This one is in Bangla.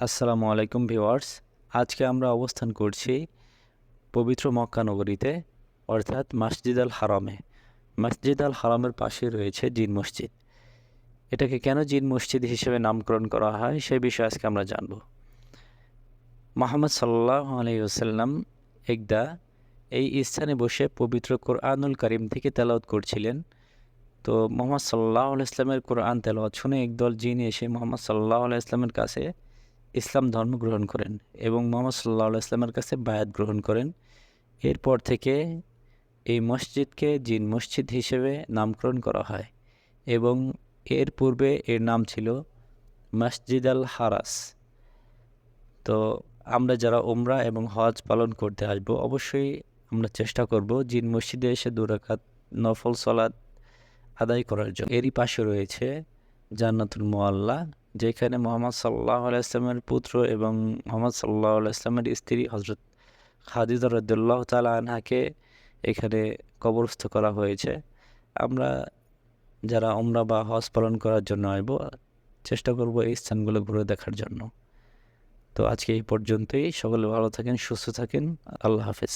আসসালামু আলাইকুম ভিউয়ার্স। আজকে আমরা অবস্থান করছি পবিত্র মক্কা নগরীতে, অর্থাৎ মসজিদ আল হারামে। মসজিদ আল হারামের পাশে রয়েছে জিন মসজিদ। এটাকে কেন জিন মসজিদ হিসেবে নামকরণ করা হয় সে বিষয়ে আজকে আমরা জানব। মুহাম্মদ সাল্লাল্লাহু আলাইহি ওয়াসাল্লাম একদা এই স্থানে বসে পবিত্র কোরআনুল কারীম থেকে তেলাওয়াত করছিলেন। তো মুহাম্মদ সাল্লাল্লাহু আলাইহি ওয়াসাল্লামের কোরআন তেলাওয়াত শুনে একদল জিন এসে মুহাম্মদ সাল্লাল্লাহু আলাইহি ওয়াসাল্লামের কাছে ইসলাম ধর্ম গ্রহণ করেন এবং মুহাম্মদ সাল্লাল্লাহু আলাইহি ওয়াসাল্লামের কাছে বায়াত গ্রহণ করেন। এরপর থেকে এই মসজিদকে জিন মসজিদ হিসেবে নামকরণ করা হয় এবং এর পূর্বে এর নাম ছিল মসজিদ আল হারাস। তো আমরা যারা উমরা এবং হজ পালন করতে আসব, অবশ্যই আমরা চেষ্টা করব জিন মসজিদে এসে 2 রাকাত নফল সালাত আদায় করার জন্য। এরই পাশে রয়েছে জান্নাতুল মুআল্লা, যেখানে মুহাম্মদ সাল্লাল্লাহু আলাইহি ওয়াসাল্লামের পুত্র এবং মুহাম্মদ সাল্লাল্লাহু আলাইহি ওয়াসাল্লামের স্ত্রী হযরত খাদিজা রাদিয়াল্লাহু তাআলা আনহাকে এখানে কবরস্থ করা হয়েছে। আমরা যারা উমরা বা হজ পালন করার জন্য আসব, চেষ্টা করব এই স্থানগুলো ঘুরে দেখার জন্য। তো আজকে এই পর্যন্তই। সকলে ভালো থাকেন, সুস্থ থাকেন। আল্লাহ হাফেজ।